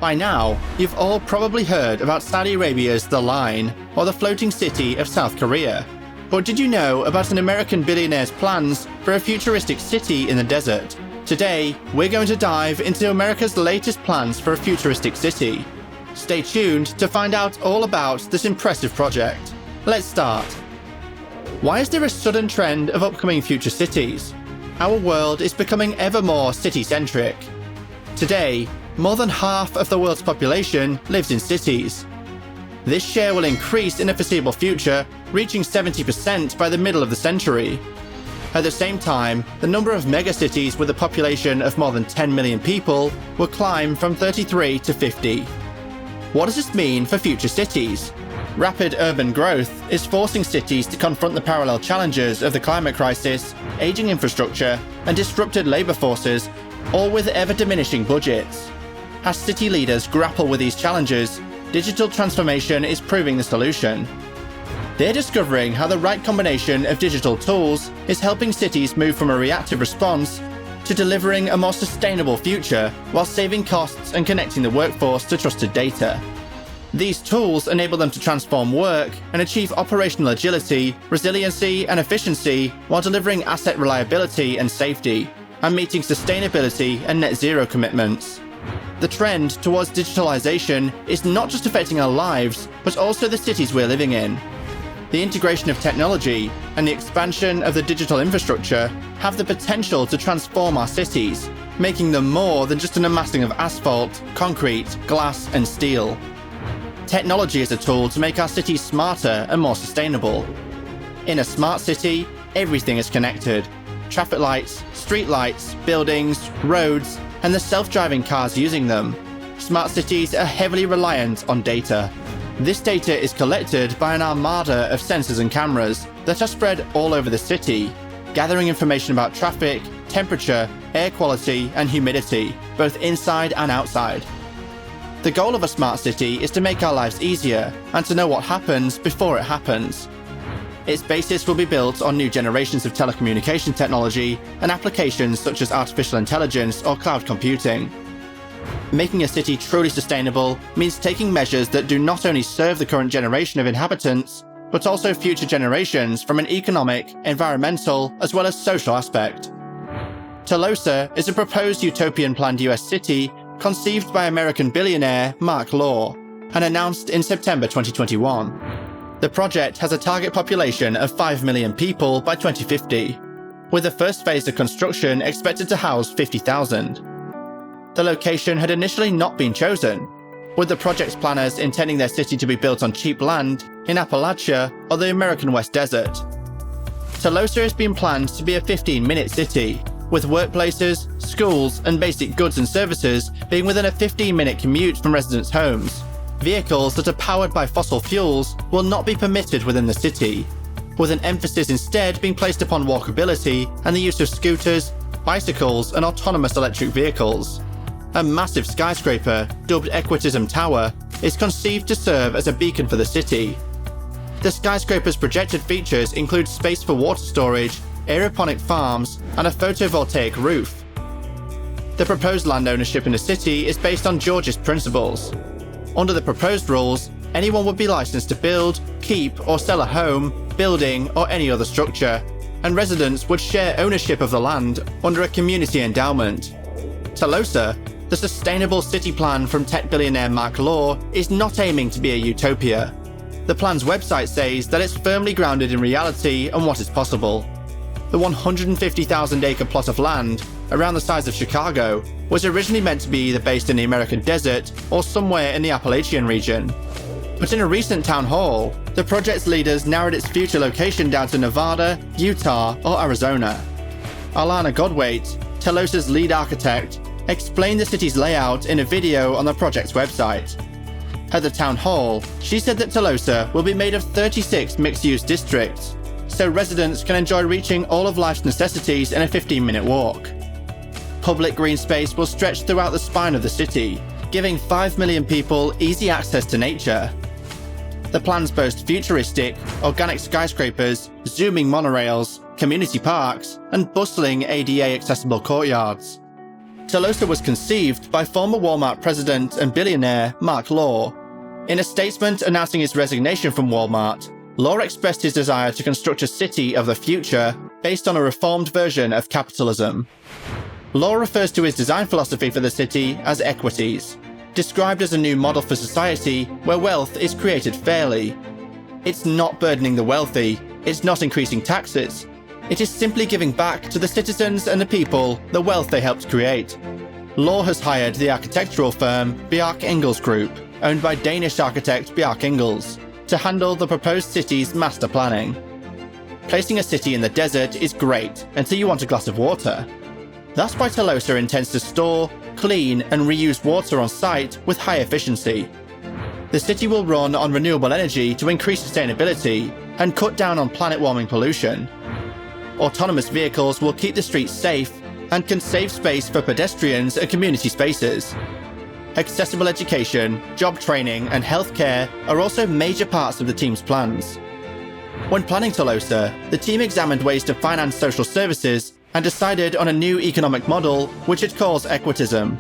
By now, you've all probably heard about Saudi Arabia's The Line, or the floating city of South Korea. But did you know about an American billionaire's plans for a futuristic city in the desert? Today, we're going to dive into America's latest plans for a futuristic city. Stay tuned to find out all about this impressive project. Let's start. Why is there a sudden trend of upcoming future cities? Our world is becoming ever more city-centric. Today, more than half of the world's population lives in cities. This share will increase in the foreseeable future, reaching 70% by the middle of the century. At the same time, the number of megacities with a population of more than 10 million people will climb from 33 to 50. What does this mean for future cities? Rapid urban growth is forcing cities to confront the parallel challenges of the climate crisis, aging infrastructure, and disrupted labour forces, all with ever-diminishing budgets. As city leaders grapple with these challenges, digital transformation is proving the solution. They're discovering how the right combination of digital tools is helping cities move from a reactive response to delivering a more sustainable future while saving costs and connecting the workforce to trusted data. These tools enable them to transform work and achieve operational agility, resiliency, and efficiency while delivering asset reliability and safety, and meeting sustainability and net zero commitments. The trend towards digitalization is not just affecting our lives, but also the cities we're living in. The integration of technology and the expansion of the digital infrastructure have the potential to transform our cities, making them more than just an amassing of asphalt, concrete, glass, and steel. Technology is a tool to make our cities smarter and more sustainable. In a smart city, everything is connected. Traffic lights, street lights, buildings, roads, and the self-driving cars using them. Smart cities are heavily reliant on data. This data is collected by an armada of sensors and cameras that are spread all over the city, gathering information about traffic, temperature, air quality, and humidity, both inside and outside. The goal of a smart city is to make our lives easier and to know what happens before it happens. Its basis will be built on new generations of telecommunication technology and applications such as artificial intelligence or cloud computing. Making a city truly sustainable means taking measures that do not only serve the current generation of inhabitants, but also future generations from an economic, environmental, as well as social aspect. Telosa is a proposed utopian planned US city conceived by American billionaire Marc Lore and announced in September 2021. The project has a target population of 5 million people by 2050, with the first phase of construction expected to house 50,000. The location had initially not been chosen, with the project's planners intending their city to be built on cheap land in Appalachia or the American West Desert. Telosa has been planned to be a 15-minute city, with workplaces, schools, and basic goods and services being within a 15-minute commute from residents' homes. Vehicles that are powered by fossil fuels will not be permitted within the city, with an emphasis instead being placed upon walkability and the use of scooters, bicycles, and autonomous electric vehicles. A massive skyscraper, dubbed Equitism Tower, is conceived to serve as a beacon for the city. The skyscraper's projected features include space for water storage, aeroponic farms, and a photovoltaic roof. The proposed land ownership in the city is based on Georgist principles. Under the proposed rules, anyone would be licensed to build, keep, or sell a home, building, or any other structure, and residents would share ownership of the land under a community endowment. Telosa, the sustainable city plan from tech billionaire Marc Lore, is not aiming to be a utopia. The plan's website says that it's firmly grounded in reality and what is possible. The 150,000-acre plot of land, around the size of Chicago, was originally meant to be either based in the American desert or somewhere in the Appalachian region. But in a recent town hall, the project's leaders narrowed its future location down to Nevada, Utah, or Arizona. Alana Godwaite, Telosa's lead architect, explained the city's layout in a video on the project's website. At the town hall, she said that Telosa will be made of 36 mixed-use districts, so residents can enjoy reaching all of life's necessities in a 15-minute walk. Public green space will stretch throughout the spine of the city, giving 5 million people easy access to nature. The plans boast futuristic, organic skyscrapers, zooming monorails, community parks, and bustling ADA-accessible courtyards. Telosa was conceived by former Walmart president and billionaire Marc Lore. In a statement announcing his resignation from Walmart, Lore expressed his desire to construct a city of the future based on a reformed version of capitalism. Lore refers to his design philosophy for the city as equities, described as a new model for society where wealth is created fairly. It's not burdening the wealthy, it's not increasing taxes. It is simply giving back to the citizens and the people the wealth they helped create. Lore has hired the architectural firm Bjarke Ingels Group, owned by Danish architect Bjarke Ingels, to handle the proposed city's master planning. Placing a city in the desert is great until you want a glass of water. That's why Telosa intends to store, clean, and reuse water on site with high efficiency. The city will run on renewable energy to increase sustainability and cut down on planet-warming pollution. Autonomous vehicles will keep the streets safe and can save space for pedestrians and community spaces. Accessible education, job training, and healthcare are also major parts of the team's plans. When planning Telosa, the team examined ways to finance social services and decided on a new economic model which it calls equitism.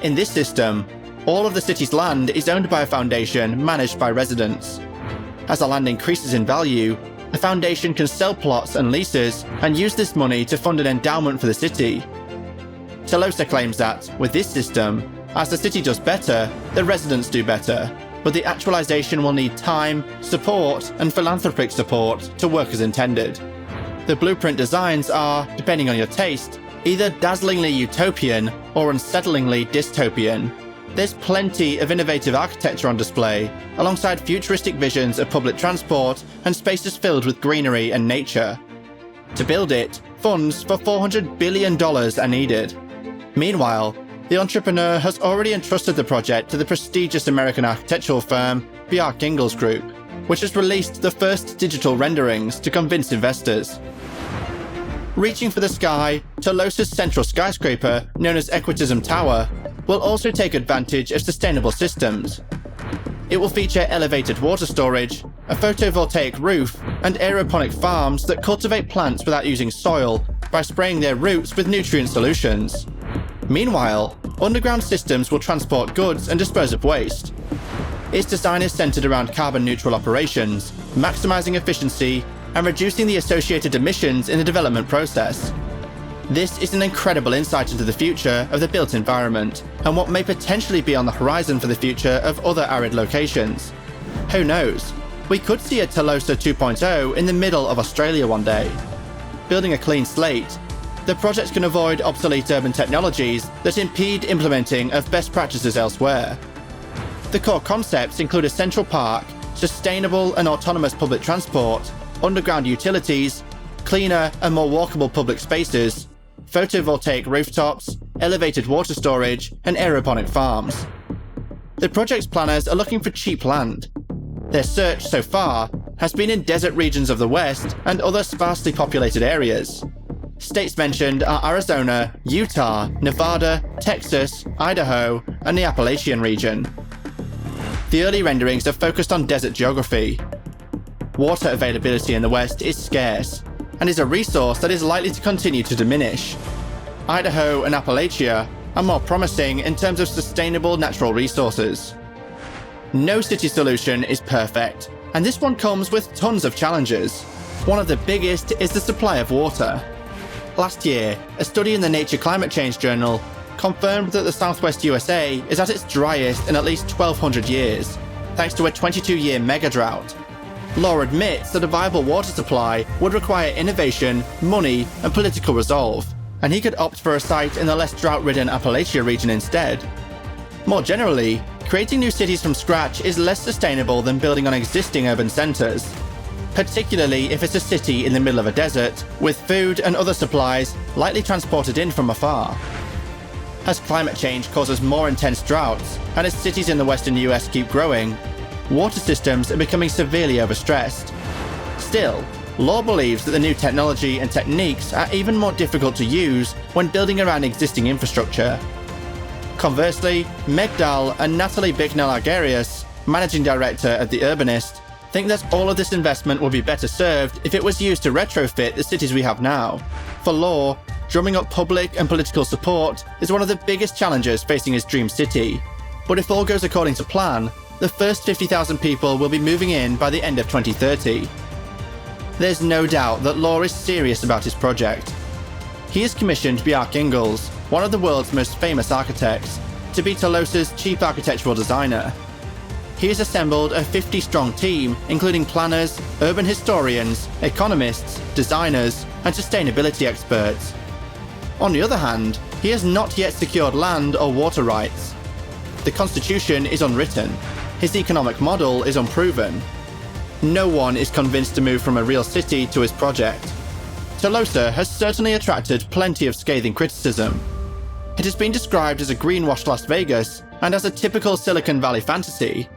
In this system, all of the city's land is owned by a foundation managed by residents. As the land increases in value, the foundation can sell plots and leases and use this money to fund an endowment for the city. Telosa claims that, with this system, as the city does better, the residents do better, but the actualization will need time, support, and philanthropic support to work as intended. The blueprint designs are, depending on your taste, either dazzlingly utopian or unsettlingly dystopian. There's plenty of innovative architecture on display, alongside futuristic visions of public transport and spaces filled with greenery and nature. To build it, funds for $400 billion are needed. Meanwhile, the entrepreneur has already entrusted the project to the prestigious American architectural firm Bjarke Ingels Group, which has released the first digital renderings to convince investors. Reaching for the sky, Telosa's central skyscraper, known as Equitism Tower, will also take advantage of sustainable systems. It will feature elevated water storage, a photovoltaic roof, and aeroponic farms that cultivate plants without using soil by spraying their roots with nutrient solutions. Meanwhile, underground systems will transport goods and dispose of waste. Its design is centered around carbon-neutral operations, maximizing efficiency and reducing the associated emissions in the development process. This is an incredible insight into the future of the built environment and what may potentially be on the horizon for the future of other arid locations. Who knows? We could see a Telosa 2.0 in the middle of Australia one day. Building a clean slate, the project can avoid obsolete urban technologies that impede implementing of best practices elsewhere. The core concepts include a central park, sustainable and autonomous public transport, underground utilities, cleaner and more walkable public spaces, photovoltaic rooftops, elevated water storage, and aeroponic farms. The project's planners are looking for cheap land. Their search so far has been in desert regions of the West and other sparsely populated areas. States mentioned are Arizona, Utah, Nevada, Texas, Idaho, and the Appalachian region. The early renderings are focused on desert geography. Water availability in the West is scarce, and is a resource that is likely to continue to diminish. Idaho and Appalachia are more promising in terms of sustainable natural resources. No city solution is perfect, and this one comes with tons of challenges. One of the biggest is the supply of water. Last year, a study in the Nature Climate Change journal confirmed that the southwest USA is at its driest in at least 1,200 years, thanks to a 22-year mega drought. Lore admits that a viable water supply would require innovation, money, and political resolve, and he could opt for a site in the less drought-ridden Appalachia region instead. More generally, creating new cities from scratch is less sustainable than building on existing urban centres, particularly if it's a city in the middle of a desert, with food and other supplies likely transported in from afar. As climate change causes more intense droughts, and as cities in the western US keep growing, water systems are becoming severely overstressed. Still, Lore believes that the new technology and techniques are even more difficult to use when building around existing infrastructure. Conversely, Meg Dahl and Natalie Bicknell-Argarius, managing director at The Urbanist, think that all of this investment would be better served if it was used to retrofit the cities we have now. For Lore, drumming up public and political support is one of the biggest challenges facing his dream city. But if all goes according to plan, the first 50,000 people will be moving in by the end of 2030. There's no doubt that Lore is serious about his project. He has commissioned Bjarke Ingels, one of the world's most famous architects, to be Telosa's chief architectural designer. He has assembled a 50-strong team, including planners, urban historians, economists, designers, and sustainability experts. On the other hand, he has not yet secured land or water rights. The constitution is unwritten. His economic model is unproven. No one is convinced to move from a real city to his project. Telosa has certainly attracted plenty of scathing criticism. It has been described as a greenwashed Las Vegas and as a typical Silicon Valley fantasy.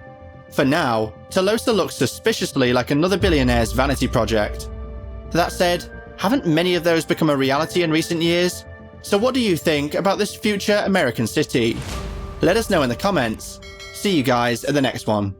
For now, Telosa looks suspiciously like another billionaire's vanity project. That said, haven't many of those become a reality in recent years? So what do you think about this future American city? Let us know in the comments. See you guys at the next one.